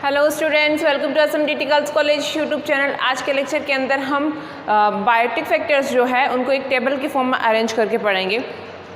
Hello students, welcome to SMDT girls college YouTube channel. आज के lecture के अंदर हम बायोटिक फैक्टर्स जो है उनको एक टेबल की फॉर्म में अरेंज करके पढ़ेंगे।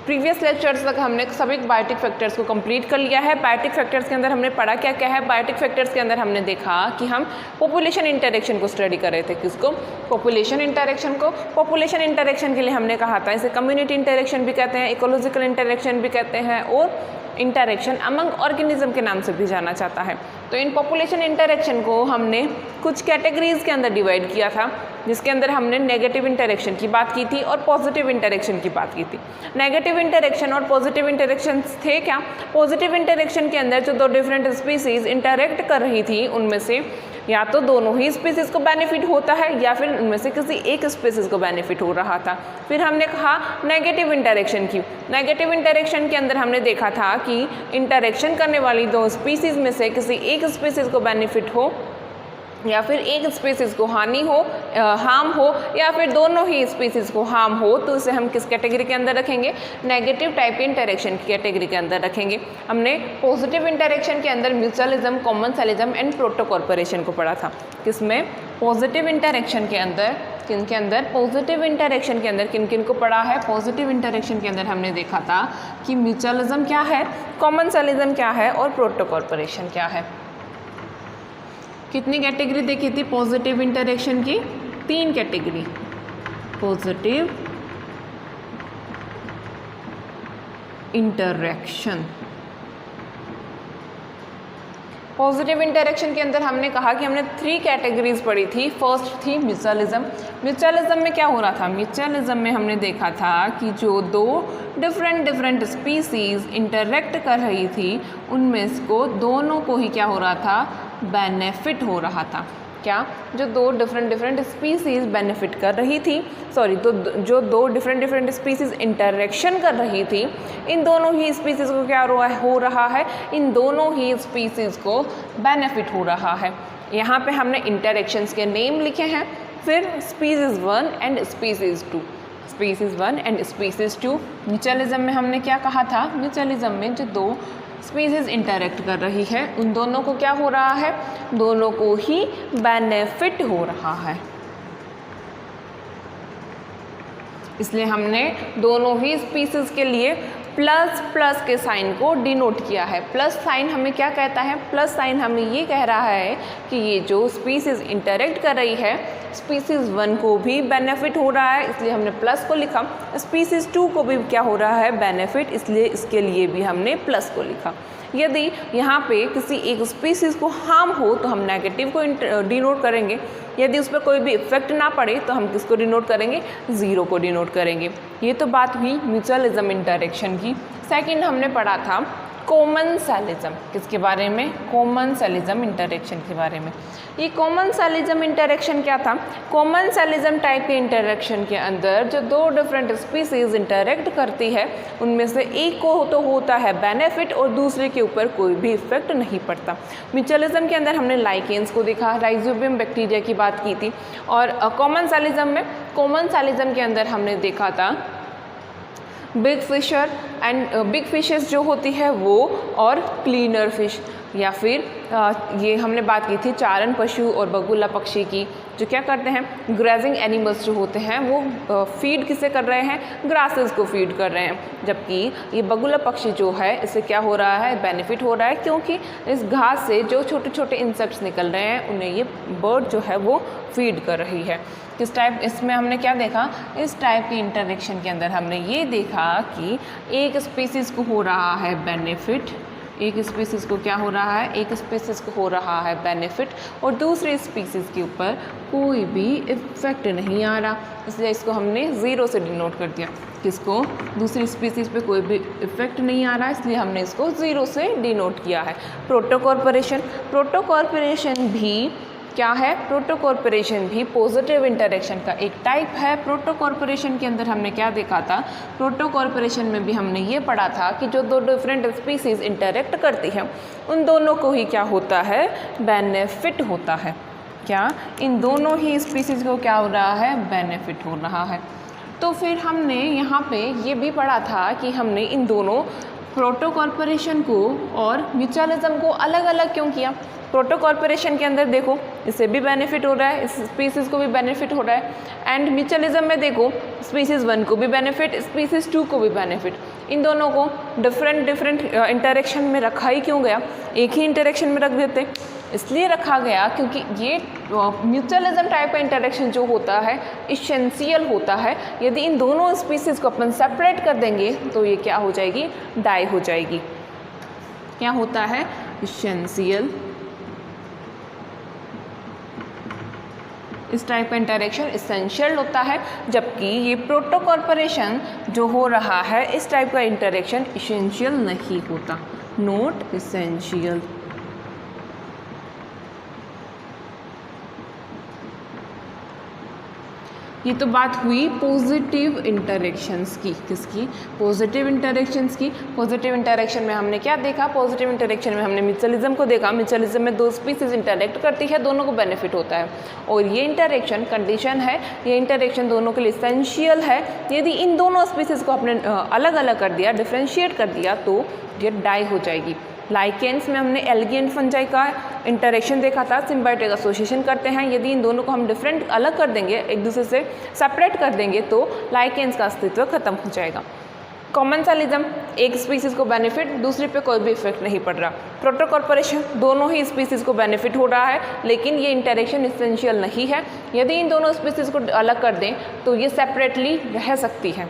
प्रीवियस लेक्चर्स तक हमने सभी बायोटिक फैक्टर्स को कंप्लीट कर लिया है। बायोटिक फैक्टर्स के अंदर हमने पढ़ा क्या क्या है। बायोटिक फैक्टर्स के अंदर हमने देखा कि हम पॉपुलेशन इंटरेक्शन को स्टडी कर रहे थे। किसको? पॉपुलेशन इंटरेक्शन को। पॉपुलेशन इंटरेक्शन के लिए हमने कहा था इसे कम्युनिटी इंटरेक्शन भी कहते हैं, इकोलॉजिकल इंटरेक्शन भी कहते हैं और इंटरेक्शन अमंग ऑर्गेनिज्म के नाम से भी जाना जाता है। तो इन पॉपुलेशन इंटरेक्शन को हमने कुछ कैटेगरीज के अंदर डिवाइड किया था, जिसके अंदर हमने नेगेटिव इंटरेक्शन की बात की थी और पॉजिटिव इंटरेक्शन की बात की थी। नेगेटिव इंटरेक्शन और पॉजिटिव इंटरेक्शन थे क्या? पॉजिटिव इंटरेक्शन के अंदर जो दो डिफरेंट स्पीसीज इंटरेक्ट कर रही थी उनमें से या तो दोनों ही स्पीसीज को बेनिफिट होता है या फिर उनमें से किसी एक स्पीसीज को बेनिफिट हो रहा था। फिर हमने कहा नेगेटिव इंटरेक्शन की। नेगेटिव इंटरेक्शन के अंदर हमने देखा था कि इंटरेक्शन करने वाली दो स्पीसीज में से किसी एक स्पीसीज को बेनिफिट हो या फिर एक स्पीसीज को हानि हो, हार्म हो, या फिर दोनों ही स्पीसीज को हार्म हो, तो इसे हम किस कैटेगरी के अंदर रखेंगे? नेगेटिव टाइप के इंटरेक्शन की कैटेगरी के अंदर रखेंगे। हमने पॉजिटिव इंटरेक्शन के अंदर म्यूचुअलिज्म, कॉमनसेलिज्म एंड प्रोटोकॉर्पोरेशन को पढ़ा था। किसमें? पॉजिटिव इंटरेक्शन के अंदर। किन के अंदर? पॉजिटिव इंटरेक्शन के अंदर किन किन को पढ़ा है? पॉजिटिव इंटरेक्शन के अंदर हमने देखा था कि म्यूचुअलिज्म क्या है, कॉमनसेलिज्म क्या है और प्रोटोकॉर्पोरेशन क्या है। कितनी कैटेगरी देखी थी पॉजिटिव इंटरेक्शन की? 3 category. Positive interaction. Positive interaction के अंदर हमने कहा कि हमने 3 कैटेगरीज पढ़ी थी। फर्स्ट थी म्यूचुअलिज्म। म्यूचुअलिज्म में क्या हो रहा था? म्यूचुअलिज्म में हमने देखा था कि जो दो डिफरेंट स्पीसीज इंटरेक्ट कर रही थी उनमें को दोनों को ही क्या हो रहा था? बेनिफिट हो रहा था। क्या? जो दो डिफरेंट स्पीसीज बेनिफिट कर रही थी, तो जो दो डिफरेंट स्पीसीज इंटरेक्शन कर रही थी, इन दोनों ही स्पीसीज को क्या हो रहा है? इन दोनों ही स्पीसीज को बेनिफिट हो रहा है। यहाँ पे हमने इंटरेक्शंस के नेम लिखे हैं। फिर species 1 and species 2। Species 1 and species 2। Mutualism में हमने क्या कहा था? म्यूचुअलिज्म में जो दो स्पीसीज इंटरेक्ट कर रही है उन दोनों को क्या हो रहा है? दोनों को ही बेनिफिट हो रहा है। इसलिए हमने दोनों ही स्पीसीज के लिए प्लस के साइन को डिनोट किया है। प्लस साइन हमें क्या कहता है? प्लस साइन हमें ये कह रहा है कि ये जो स्पीसीज इंटरेक्ट कर रही है स्पीसीज 1 को भी बेनिफिट हो रहा है, इसलिए हमने प्लस को लिखा। स्पीसीज 2 को भी क्या हो रहा है? बेनिफिट, इसलिए इसके लिए भी हमने प्लस को लिखा। यदि यहाँ पे किसी एक स्पीसीज को हार्म हो तो हम नेगेटिव को डिनोट करेंगे। यदि उस पर कोई भी इफेक्ट ना पड़े तो हम किसको डिनोट करेंगे? 0 को डिनोट करेंगे। ये तो बात हुई म्यूचुअलिज्म इंटरेक्शन की। सेकंड हमने पढ़ा था कॉमनसेलिज्म। किसके बारे में? कॉमनसेलिज्म इंटरेक्शन के बारे में। ये कॉमनसेलिज्म इंटरेक्शन क्या था? कॉमनसेलिज्म टाइप के इंटरेक्शन के अंदर जो दो डिफरेंट स्पीसीज इंटरेक्ट करती है उनमें से एक को तो होता है बेनिफिट और दूसरे के ऊपर कोई भी इफेक्ट नहीं पड़ता। म्यूचुअलिज्म के अंदर हमने लाइकेंस को देखा, राइजोबियम बैक्टीरिया की बात की थी। और कॉमनसेलिज्म के अंदर हमने देखा था बिग फिशेस जो होती है वो और क्लीनर फिश, या फिर ये हमने बात की थी चारण पशु और बगुला पक्षी की, जो क्या करते हैं? ग्रेजिंग एनिमल्स जो होते हैं वो फीड किसे कर रहे हैं? ग्रासेस को फीड कर रहे हैं। जबकि ये बगुला पक्षी जो है इससे क्या हो रहा है? बेनिफिट हो रहा है, क्योंकि इस घास से जो छोटे छोटे इंसेक्ट्स निकल रहे हैं उन्हें ये बर्ड जो है वो फीड कर रही है। किस टाइप? इसमें हमने क्या देखा? इस टाइप के इंटरेक्शन के अंदर हमने ये देखा कि एक स्पीसीज को हो रहा है बेनिफिट, एक स्पीसीज को क्या हो रहा है? एक स्पीसीज को हो रहा है बेनिफिट और दूसरी स्पीसीज के ऊपर कोई भी इफेक्ट नहीं आ रहा, इसलिए इसको हमने 0 से डिनोट कर दिया। किसको? दूसरी स्पीसीज पे कोई भी इफेक्ट नहीं आ रहा, इसलिए हमने इसको 0 से डिनोट किया है। प्रोटोकॉर्पोरेशन भी क्या है? प्रोटोकॉर्पोरेशन भी पॉजिटिव इंटरेक्शन का एक टाइप है। प्रोटोकॉर्पोरेशन के अंदर हमने क्या देखा था? प्रोटोकॉर्पोरेशन में भी हमने ये पढ़ा था कि जो दो डिफरेंट स्पीसीज इंटरेक्ट करती हैं उन दोनों को ही क्या होता है? बेनिफिट होता है। क्या? इन दोनों ही स्पीसीज को क्या हो रहा है? बेनिफिट हो रहा है। तो फिर हमने यहाँ पे ये भी पढ़ा था कि हमने इन दोनों प्रोटोकॉर्पोरेशन को और म्यूचुअलिज्म को अलग अलग क्यों किया? प्रोटोकॉर्पोरेशन के अंदर देखो इससे भी बेनिफिट हो रहा है, इस स्पीसीज़ को भी बेनिफिट हो रहा है, एंड म्यूचुअलिज्म में देखो स्पीसीज़ 1 को भी बेनिफिट, स्पीसीज़ 2 को भी बेनिफिट। इन दोनों को डिफरेंट इंटरेक्शन में रखा ही क्यों गया? एक ही इंटरेक्शन में रख देते, इसलिए रखा गया क्योंकि ये म्यूचुअलिज्म टाइप का इंटरेक्शन जो होता है इसेंशियल होता है। यदि इन दोनों स्पीसीज़ को अपन सेपरेट कर देंगे तो ये क्या हो जाएगी? डाई हो जाएगी। क्या होता है? इसेंशियल। इस टाइप का इंटरेक्शन इसेंशियल होता है, जबकि ये प्रोटोकॉर्पोरेशन जो हो रहा है इस टाइप का इंटरेक्शन इसेंशियल नहीं होता, नॉट इसेंशियल। ये तो बात हुई पॉजिटिव इंटरेक्शंस की। किसकी? पॉजिटिव इंटरेक्शंस की। पॉजिटिव इंटरेक्शन में हमने क्या देखा? पॉजिटिव इंटरेक्शन में हमने म्यूचुअलिज्म को देखा। म्यूचुअलिज्म में दो स्पीसीज इंटरेक्ट करती है, दोनों को बेनिफिट होता है, और ये इंटरेक्शन कंडीशन है, ये इंटरेक्शन दोनों के लिए एसेंशियल है। यदि इन दोनों स्पीसीज को आपने अलग अलग कर दिया, डिफ्रेंशिएट कर दिया, तो ये डाई हो जाएगी। लाइकेंस में हमने एल्गी एंड फंजाई का इंटरेक्शन देखा था, सिम्बायोटिक एसोसिएशन करते हैं। यदि इन दोनों को हम डिफरेंट अलग कर देंगे, एक दूसरे से सेपरेट कर देंगे, तो लाइकेंस का अस्तित्व खत्म हो जाएगा। कॉमेंसलिज्म, एक स्पीसीज को बेनिफिट, दूसरे पे कोई भी इफेक्ट नहीं पड़ रहा। प्रोटोकॉर्पोरेशन, दोनों ही स्पीसीज को बेनिफिट हो रहा है, लेकिन ये इंटरेक्शन इसेंशियल नहीं है। यदि इन दोनों स्पीसीज को अलग कर दें तो ये सेपरेटली रह सकती है।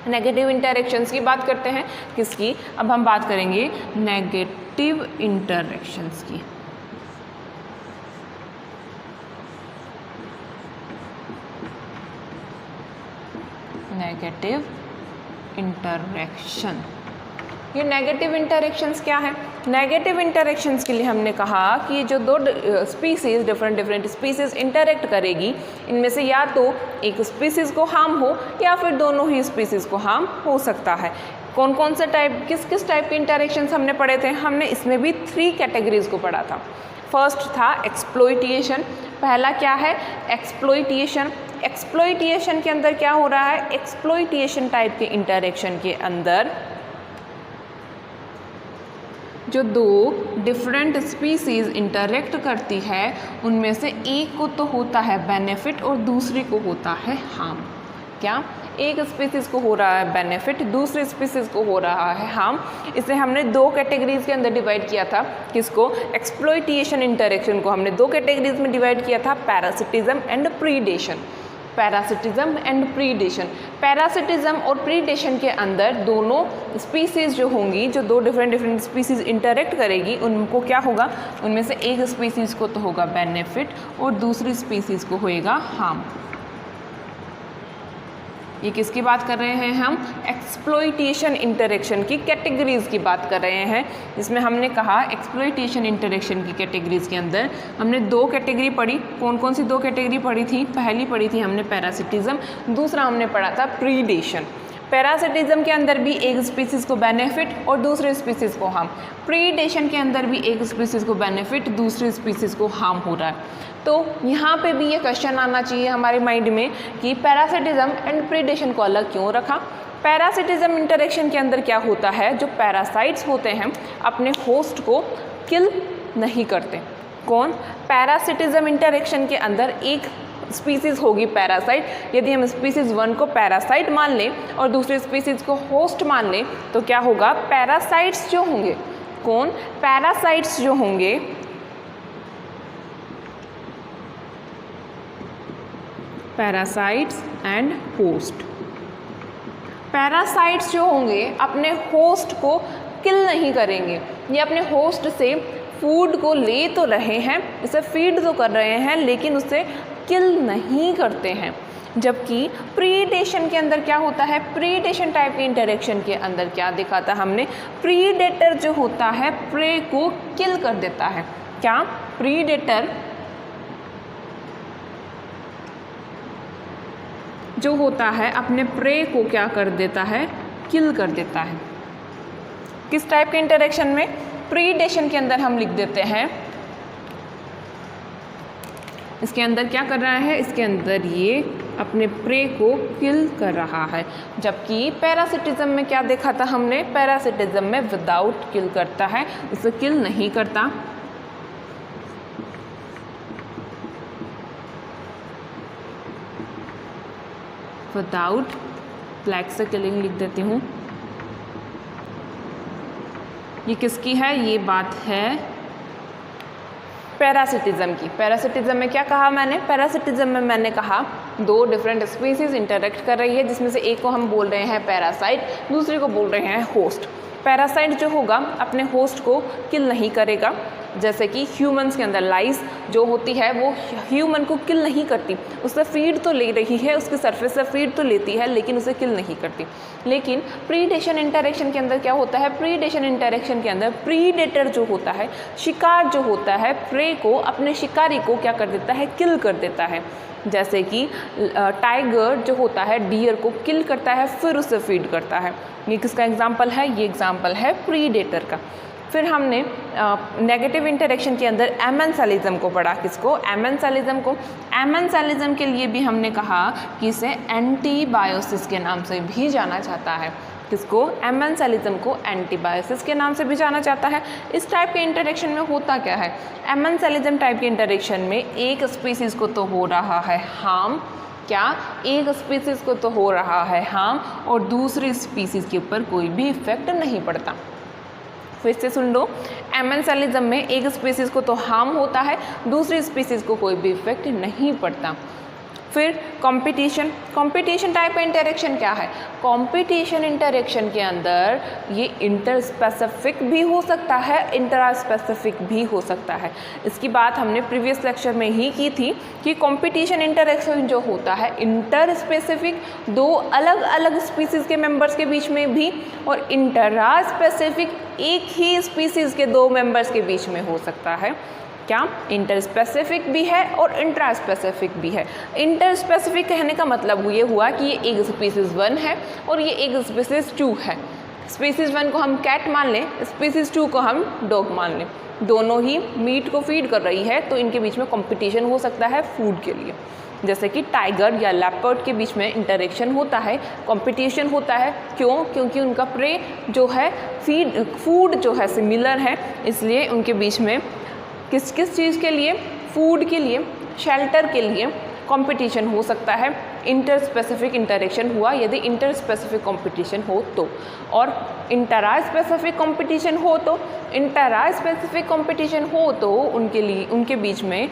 नेगेटिव इंटरेक्शंस की बात करते हैं। किसकी? अब हम बात करेंगे नेगेटिव इंटरेक्शंस की। नेगेटिव इंटरेक्शन, ये नेगेटिव इंटरेक्शंस क्या है? नेगेटिव इंटरेक्शंस के लिए हमने कहा कि जो दो स्पीसीज डिफरेंट स्पीसीज इंटरेक्ट करेगी, इनमें से या तो एक स्पीसीज को हार्म हो या फिर दोनों ही स्पीसीज को हार्म हो सकता है। कौन कौन से टाइप, किस किस टाइप के इंटरेक्शंस हमने पढ़े थे? हमने इसमें भी 3 कैटेगरीज को पढ़ा था। फर्स्ट था एक्सप्लॉइटेशन। पहला क्या है? एक्सप्लॉइटेशन। एक्सप्लॉइटेशन के अंदर क्या हो रहा है? एक्सप्लॉइटेशन टाइप के इंटरेक्शन के अंदर जो दो डिफरेंट स्पीसीज इंटरेक्ट करती है, उनमें से एक को तो होता है बेनिफिट और दूसरे को होता है हार्म। क्या? एक स्पीसीज को हो रहा है बेनिफिट, दूसरे स्पीसीज को हो रहा है हार्म। इसे हमने 2 कैटेगरीज के अंदर डिवाइड किया था। किसको? एक्सप्लॉइटेशन इंटरेक्शन को हमने 2 कैटेगरीज में डिवाइड किया था, parasitism and predation. Parasitism and predation. Parasitism और प्रीडेशन के अंदर दोनों स्पीसीज जो होंगी, जो दो डिफरेंट स्पीसीज इंटरेक्ट करेगी, उनको क्या होगा? उनमें से एक स्पीसीज को तो होगा बेनिफिट और दूसरी स्पीसीज को होएगा हार्म। ये किसकी बात कर रहे हैं हम? एक्सप्लॉइटेशन इंटरेक्शन की कैटेगरीज की बात कर रहे हैं। इसमें हमने कहा एक्सप्लॉइटेशन इंटरेक्शन की कैटेगरीज के अंदर हमने 2 कैटेगरी पढ़ी। कौन कौन सी 2 कैटेगरी पढ़ी थी? पहली पढ़ी थी हमने पैरासिटिज्म, दूसरा हमने पढ़ा था प्रीडेशन। पैरासिटिज्म के अंदर भी एक स्पीसीज को बेनिफिट और दूसरे स्पीसीज को हार्म। प्रीडेशन के अंदर भी एक स्पीसीज को बेनिफिट, दूसरे स्पीसीज को हार्म हो रहा है। तो यहाँ पे भी ये क्वेश्चन आना चाहिए हमारे माइंड में कि पैरासिटिज्म एंड प्रीडेशन को अलग क्यों रखा? पैरासिटिज्म इंटरेक्शन के अंदर क्या होता है? जो पैरासाइट्स होते हैं अपने होस्ट को किल नहीं करते। कौन? पैरासिटिज्म इंटरेक्शन के अंदर एक स्पीसीज होगी पैरासाइट। यदि हम स्पीसीज 1 को पैरासाइट मान लें और दूसरी स्पीसीज को होस्ट मान लें, तो क्या होगा? पैरासाइट्स जो होंगे, कौन? पैरासाइट्स जो होंगे पैरासाइट्स एंड होस्ट। पैरासाइट्स जो होंगे अपने होस्ट को किल नहीं करेंगे। ये अपने होस्ट से फूड को ले तो रहे हैं, इसे फीड तो कर रहे हैं, लेकिन उसे किल नहीं करते हैं। जबकि प्रीडेशन के अंदर क्या होता है? प्रीडेशन टाइप के इंटरेक्शन के अंदर क्या देखा था हमने? प्रीडेटर जो होता है प्रे को किल कर देता है। क्या? प्रीडेटर जो होता है अपने प्रे को क्या कर देता है? किल कर देता है। किस टाइप के इंटरेक्शन में? प्रीडेशन के अंदर हम लिख देते हैं, इसके अंदर क्या कर रहा है? इसके अंदर ये अपने प्रे को किल कर रहा है। जबकि पैरासिटिज्म में क्या देखा था हमने, पैरासिटिज्म में विदाउट किल करता है, इसे किल नहीं करता। विदाउट, ब्लैक से किलिंग लिख देती हूँ। ये किसकी है, ये बात है पैरासिटिज्म की। पैरासिटिज्म में क्या कहा मैंने, पैरासिटिज्म में मैंने कहा दो डिफरेंट स्पीसीज इंटरेक्ट कर रही है, जिसमें से एक को हम बोल रहे हैं पैरासाइट, दूसरे को बोल रहे हैं होस्ट। पैरासाइट जो होगा अपने होस्ट को किल नहीं करेगा, जैसे कि ह्यूमंस के अंदर लाइस जो होती है वो ह्यूमन को किल नहीं करती, उससे फीड तो ले रही है, उसकी सरफेस से फीड तो लेती है, लेकिन उसे किल नहीं करती। लेकिन प्रीडेशन इंटरेक्शन के अंदर क्या होता है, प्रीडेशन इंटरेक्शन के अंदर प्रीडेटर जो होता है, शिकार जो होता है, प्रे को, अपने शिकारी को क्या कर देता है, किल कर देता है। जैसे कि टाइगर जो होता है डियर को किल करता है, फिर उसे फीड करता है। ये किसका एग्जाम्पल है, ये एग्जाम्पल है प्रीडेटर का। फिर हमने नेगेटिव इंटरेक्शन के अंदर एमेंसेलिज्म को पढ़ा। किसको, एमेंसेलिज्म को। एमेंसेलिज्म के लिए भी हमने कहा कि इसे एंटीबायोसिस के नाम से भी जाना जाता है। किसको, एमेंसेलिज्म को एंटीबायोसिस के नाम से भी जाना जाता है। इस टाइप के इंटरेक्शन में होता क्या है, एमेंसेलिज्म टाइप के इंटरेक्शन में एक स्पीसीज़ को तो हो रहा है हार्म, क्या, एक स्पीसीज़ को तो हो रहा है हार्म और दूसरी स्पीसीज़ के ऊपर कोई भी इफेक्ट नहीं पड़ता। फिर से सुन लो, एमेंसेलिज्म में एक स्पीसीज़ को तो हार्म होता है, दूसरी स्पीसीज़ को कोई भी इफेक्ट नहीं पड़ता। फिर कंपटीशन, कंपटीशन टाइप का इंटरेक्शन क्या है, कंपटीशन इंटरेक्शन के अंदर ये इंटर स्पेसिफिक भी हो सकता है, इंट्रा स्पेसिफिक भी हो सकता है। इसकी बात हमने प्रीवियस लेक्चर में ही की थी कि कंपटीशन इंटरेक्शन जो होता है इंटर स्पेसिफिक दो अलग अलग स्पीसीज़ के मेंबर्स के बीच में भी, और इंट्रा स्पेसिफिक एक ही स्पीसीज़ के दो मेंबर्स के बीच में हो सकता है। क्या, इंटर स्पेसिफिक भी है और इंट्रा स्पेसिफिक भी है। इंटर स्पेसिफिक कहने का मतलब ये हुआ कि ये एक स्पीसीज़ 1 है और ये एक स्पीसीज़ 2 है। स्पीसीज़ 1 को हम कैट मान लें, स्पीसीज़ 2 को हम डॉग मान लें, दोनों ही मीट को फीड कर रही है, तो इनके बीच में कंपटीशन हो सकता है फूड के लिए। जैसे कि टाइगर या लेपर्ड के बीच में इंटरेक्शन होता है, कंपटीशन होता है। क्यों, क्योंकि उनका प्रे जो है फूड जो है सिमिलर है, इसलिए उनके बीच में किस किस चीज़ के लिए, फूड के लिए, शेल्टर के लिए कंपटीशन हो सकता है। इंटर स्पेसिफिक इंटरेक्शन हुआ यदि इंटर स्पेसिफिक कंपटीशन हो तो, और इंटरा स्पेसिफिक कंपटीशन हो तो, इंटरा स्पेसिफिक कंपटीशन हो तो उनके लिए, उनके बीच में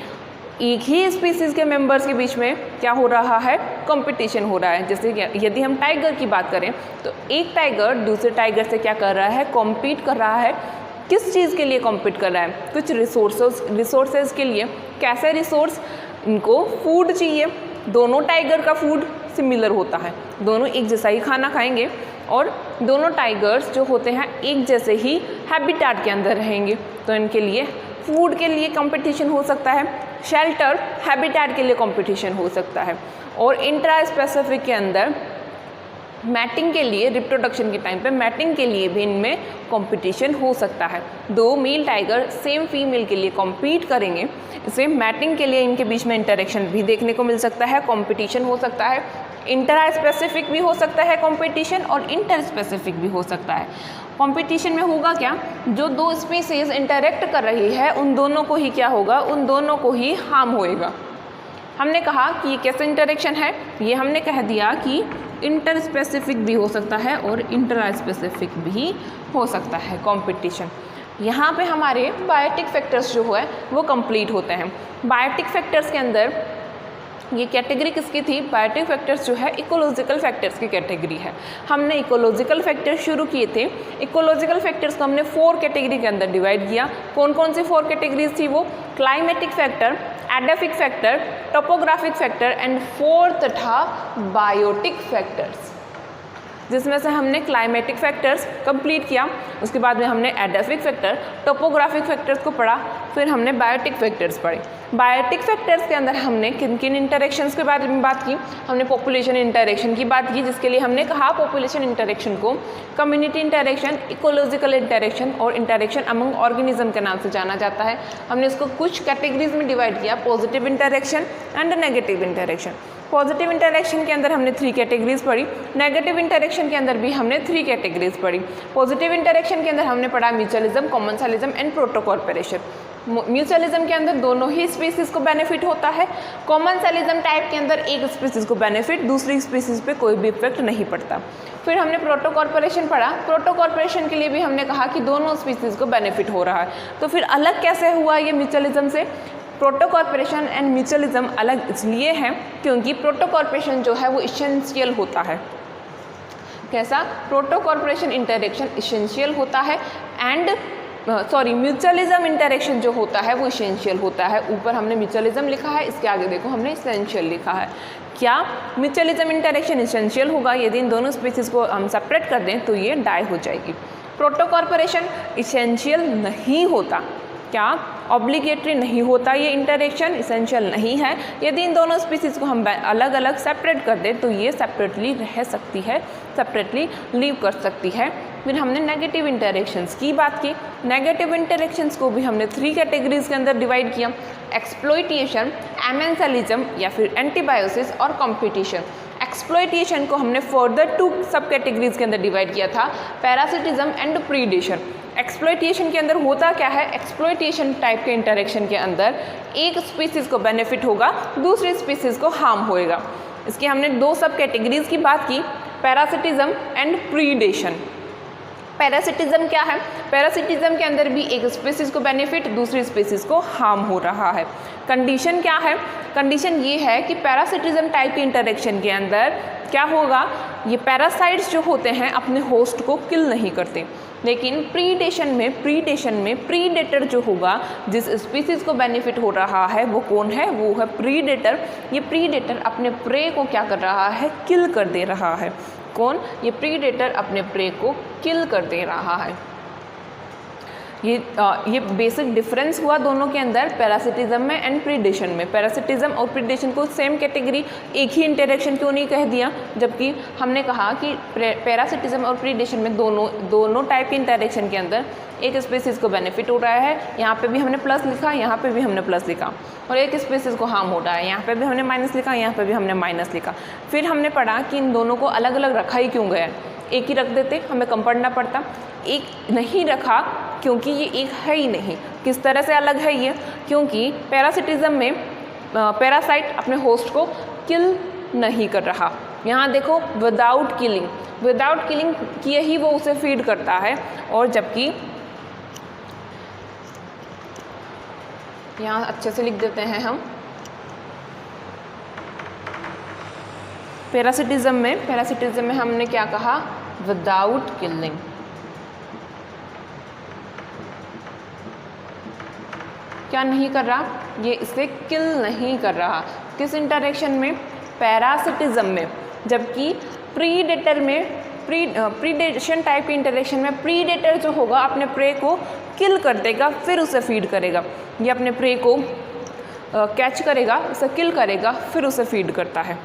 एक ही स्पीसीज़ के मेंबर्स के बीच में क्या हो रहा है, कंपटीशन हो रहा है। जैसे यदि हम टाइगर की बात करें तो एक टाइगर दूसरे टाइगर से क्या कर रहा है, कॉम्पीट कर रहा है। किस चीज़ के लिए कॉम्पीट कर रहा है, कुछ रिसोर्सेज के लिए। कैसे रिसोर्स, इनको फूड चाहिए, दोनों टाइगर का फूड सिमिलर होता है, दोनों एक जैसा ही खाना खाएंगे और दोनों टाइगर्स जो होते हैं एक जैसे ही हैबिटेट के अंदर रहेंगे, तो इनके लिए फूड के लिए कंपटीशन हो सकता है, शेल्टर, हैबिटेट के लिए कंपटीशन हो सकता है। और इंट्रा स्पेसिफिक के अंदर मैटिंग के लिए, रिप्रोडक्शन के टाइम पे मैटिंग के लिए भी इनमें कंपटीशन हो सकता है। दो मेल टाइगर सेम फीमेल के लिए कॉम्पीट करेंगे, इसलिए मैटिंग के लिए इनके बीच में इंटरेक्शन भी देखने को मिल सकता है, कंपटीशन हो सकता है। इंट्रा स्पेसिफिक भी हो सकता है कंपटीशन और इंटर स्पेसिफिक भी हो सकता है। कंपटीशन में होगा क्या, जो दो स्पीसीज इंटरेक्ट कर रही है उन दोनों को ही क्या होगा, उन दोनों को ही हार्म होएगा। हमने कहा कि ये कैसे इंटरेक्शन है, ये हमने कह दिया कि इंटर स्पेसिफिक भी हो सकता है और इंट्रा स्पेसिफिक भी हो सकता है कंपटीशन। यहाँ पे हमारे बायोटिक फैक्टर्स जो है वो कंप्लीट होते हैं। बायोटिक फैक्टर्स के अंदर ये कैटेगरी किसकी थी, बायोटिक फैक्टर्स जो है इकोलॉजिकल फैक्टर्स की कैटेगरी है। हमने इकोलॉजिकल फैक्टर्स शुरू किए थे। इकोलॉजिकल फैक्टर्स को हमने 4 कैटेगरी के अंदर डिवाइड किया। कौन कौन सी 4 कैटेगरीज थी वो, climatic factor, edaphic factor, topographic factor and 4th था बायोटिक फैक्टर्स, जिसमें से हमने क्लाइमेटिक फैक्टर्स कंप्लीट किया, उसके बाद में हमने एडाफिक फैक्टर, टोपोग्राफिक फैक्टर्स को पढ़ा, फिर हमने बायोटिक फैक्टर्स पढ़े। बायोटिक फैक्टर्स के अंदर हमने किन किन इंटरेक्शंस के बारे में बात की, हमने पॉपुलेशन इंटरेक्शन की बात की, जिसके लिए हमने कहा पॉपुलेशन इंटरेक्शन को कम्युनिटी इंटरेक्शन, इकोलॉजिकल इंटरेक्शन और इंटरेक्शन अमंग ऑर्गेनिज्म के नाम से जाना जाता है। हमने इसको कुछ कैटेगरीज में डिवाइड किया, positive interaction and negative interaction. Positive interaction के अंदर हमने 3 कैटेगरीज पढ़ी, नेगेटिव इंटरेक्शन के अंदर भी हमने 3 कैटेगरीज पढ़ी। पॉजिटिव इंटरेक्शन के अंदर हमने पढ़ा म्यूचुअलिज्म, कॉमेंसलिज्म एंड प्रोटोकॉर्पोरेशन। म्यूचुअलिज्म के अंदर दोनों ही स्पीसीज को बेनिफिट होता है, कॉमेंसलिज्म टाइप के अंदर एक स्पीसीज को बेनिफिट, दूसरी स्पीसीज पे कोई भी इफेक्ट नहीं पड़ता। फिर हमने प्रोटोकॉर्पोरेशन पढ़ा, प्रोटोकॉर्पोरेशन के लिए भी हमने कहा कि दोनों स्पीसीज को बेनिफिट हो रहा है। तो फिर अलग कैसे हुआ ये म्यूचुअलिज्म से? प्रोटोकॉर्पोरेशन एंड म्यूचुअलिज्म अलग इसलिए हैं क्योंकि प्रोटोकॉर्पोरेशन जो है वो इसेंशियल होता है। कैसा? प्रोटोकॉर्पोरेशन इंटरेक्शन इसेंशियल होता है एंड म्यूचुअलिज्म इंटरेक्शन जो होता है वो इसेंशियल होता है। ऊपर हमने म्यूचुअलिज्म लिखा है, इसके आगे देखो हमने इसेंशियल लिखा है। क्या म्यूचुअलिज्म इंटरेक्शन इसेंशियल होगा? यदि इन दोनों स्पीसीज को हम सेपरेट कर दें तो ये डाई हो जाएगी। प्रोटोकॉर्पोरेशन इसेंशियल नहीं होता। क्या? ऑब्लिगेटरी नहीं होता, ये इंटरेक्शन इसेंशियल नहीं है। यदि इन दोनों स्पीसीज को हम अलग अलग सेपरेट कर दें तो ये सेपरेटली रह सकती है, सेपरेटली लिव कर सकती है। फिर हमने नेगेटिव इंटरेक्शंस की बात की। नेगेटिव इंटरेक्शंस को भी हमने 3 कैटेगरीज के अंदर डिवाइड किया, एक्सप्लॉइटेशन, एमेंसलिज्म या फिर एंटीबायोसिस और कॉम्पिटिशन। एक्सप्लॉइटेशन को हमने फर्दर 2 सब कैटेगरीज के अंदर डिवाइड किया था, पैरासिटिज्म एंड प्रीडेशन। एक्सप्लॉइटेशन के अंदर होता क्या है? एक्सप्लॉइटेशन टाइप के इंटरेक्शन के अंदर एक स्पीसीज को बेनिफिट होगा, दूसरी स्पीसीज को हार्म होएगा। इसकी हमने 2 सब कैटेगरीज की बात की, पैरासिटिज्म एंड प्रीडेशन। पैरासिटिज्म क्या है? पैरासिटिज्म के अंदर भी एक स्पीसीज को बेनिफिट, दूसरी स्पीसीज को हार्म हो रहा है। कंडीशन क्या है? कंडीशन ये है कि पैरासिटिज्म टाइप के इंटरेक्शन के अंदर क्या होगा? ये पैरासाइट्स जो होते हैं अपने होस्ट को किल नहीं करते, लेकिन प्रीडेशन में प्रीडेटर जो होगा, जिस स्पीसीज को बेनिफिट हो रहा है वो कौन है? वो है प्रीडेटर। ये प्रीडेटर अपने प्रे को क्या कर रहा है? किल कर दे रहा है। कौन? ये प्रीडेटर अपने प्रे को किल कर दे रहा है। ये बेसिक डिफरेंस हुआ दोनों के अंदर, पैरासिटिज्म में एंड प्रीडेशन में। पैरासिटिज्म और प्रीडेशन को सेम कैटेगरी, एक ही इंटरेक्शन क्यों नहीं कह दिया? जबकि हमने कहा कि पैरासिटिज्म और प्रीडेशन में दोनों टाइप के इंटरेक्शन के अंदर एक स्पीसीज को बेनिफिट हो रहा है, यहाँ पे भी हमने प्लस लिखा, यहाँ पे भी हमने प्लस लिखा, और एक स्पीसीज को हार्म हो रहा है, यहाँ पे भी हमने माइनस लिखा, यहाँ पे भी हमने माइनस लिखा। फिर हमने पढ़ा कि इन दोनों को अलग अलग रखा ही क्यों गया? एक ही रख देते, हमें कम पढ़ना पड़ता। एक नहीं रखा क्योंकि ये एक है ही नहीं। किस तरह से अलग है ये? क्योंकि पैरासिटिज्म में पैरासाइट अपने होस्ट को किल नहीं कर रहा। यहाँ देखो विदाउट किलिंग किए ही वो उसे फीड करता है, और जबकि यहाँ अच्छे से लिख देते हैं हम, पैरासिटिज्म में हमने क्या कहा? Without killing. क्या नहीं कर रहा? ये इसे किल नहीं कर रहा। किस इंटरेक्शन में? पैरासिटिज्म में। जबकि प्रीडेटर में, प्रीडेशन टाइप के इंटरेक्शन में प्रीडेटर जो होगा अपने प्रे को किल कर देगा, फिर उसे फीड करेगा। ये अपने प्रे को कैच करेगा, उसे किल करेगा, फिर उसे फीड करता है।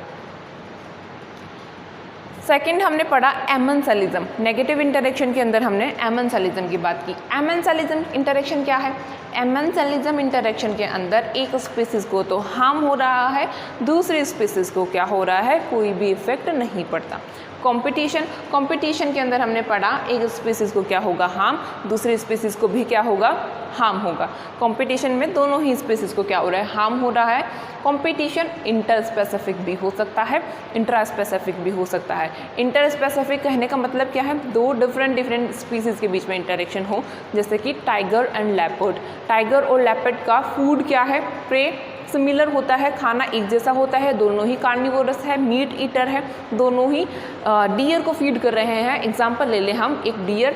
सेकंड हमने पढ़ा एमेंसलिज्म। नेगेटिव इंटरेक्शन के अंदर हमने एमेंसलिज्म की बात की। एमेंसलिज्म इंटरेक्शन क्या है? एमेंसलिज्म इंटरेक्शन के अंदर एक स्पीसीज को तो हार्म हो रहा है, दूसरी स्पीसीज को क्या हो रहा है? कोई भी इफेक्ट नहीं पड़ता। कंपटीशन के अंदर हमने पढ़ा एक स्पीसीज को क्या होगा? हार्म, दूसरी स्पीसीज को भी क्या होगा? हार्म होगा। कंपटीशन में दोनों ही स्पीसीज को क्या हो रहा है? हार्म हो रहा है। कंपटीशन इंटर स्पेसिफिक भी हो सकता है, इंट्रा स्पेसिफिक भी हो सकता है। इंटर स्पेसिफिक कहने का मतलब क्या है? 2 डिफरेंट स्पीसीज के बीच में इंटरेक्शन हो, जैसे कि टाइगर एंड लेपर्ड। टाइगर और लेपर्ड का फूड क्या है? प्रे सिमिलर होता है, खाना एक जैसा होता है, दोनों ही कार्निवोरस है, मीट ईटर है, दोनों ही डियर को फीड कर रहे हैं। एग्जाम्पल ले लें हम, एक deer,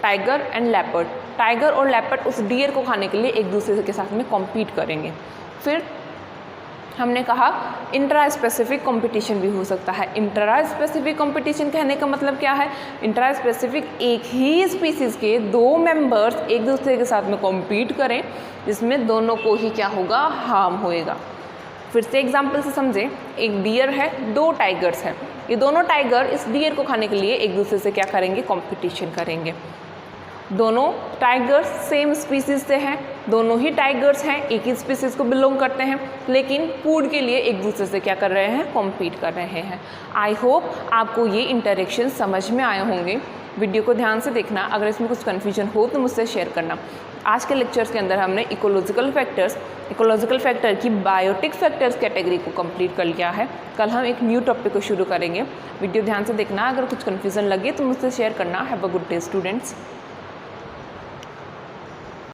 tiger and leopard. Tiger और लेपर्ड उस डियर को खाने के लिए एक दूसरे के साथ में कॉम्पीट करेंगे। फिर हमने कहा इंट्रा स्पेसिफिक कंपटीशन भी हो सकता है। इंट्रा स्पेसिफिक कंपटीशन कहने का मतलब क्या है? इंट्रा स्पेसिफिक एक ही स्पीसीज़ के 2 मेंबर्स एक दूसरे के साथ में कॉम्पीट करें, जिसमें दोनों को ही क्या होगा? हार्म होएगा। फिर से एग्जाम्पल से समझें, एक डियर है, 2 टाइगर्स हैं। ये दोनों टाइगर इस डियर को खाने के लिए एक दूसरे से क्या करेंगे? कॉम्पिटिशन करेंगे। दोनों टाइगर्स सेम स्पीसीज से हैं, दोनों ही टाइगर्स हैं, एक ही स्पीसीज को बिलोंग करते हैं, लेकिन फूड के लिए एक दूसरे से क्या कर रहे हैं, कॉम्पीट कर रहे हैं। आई होप आपको ये इंटरेक्शन समझ में आए होंगे। वीडियो को ध्यान से देखना, अगर इसमें कुछ कन्फ्यूजन हो तो मुझसे शेयर करना। आज के लेक्चर्स के अंदर हमने इकोलॉजिकल फैक्टर की बायोटिक फैक्टर्स कैटेगरी को कंप्लीट कर लिया है। कल हम एक न्यू टॉपिक को शुरू करेंगे। वीडियो ध्यान से देखना, अगर कुछ कन्फ्यूजन लगे तो मुझसे शेयर करना। Have a good day students.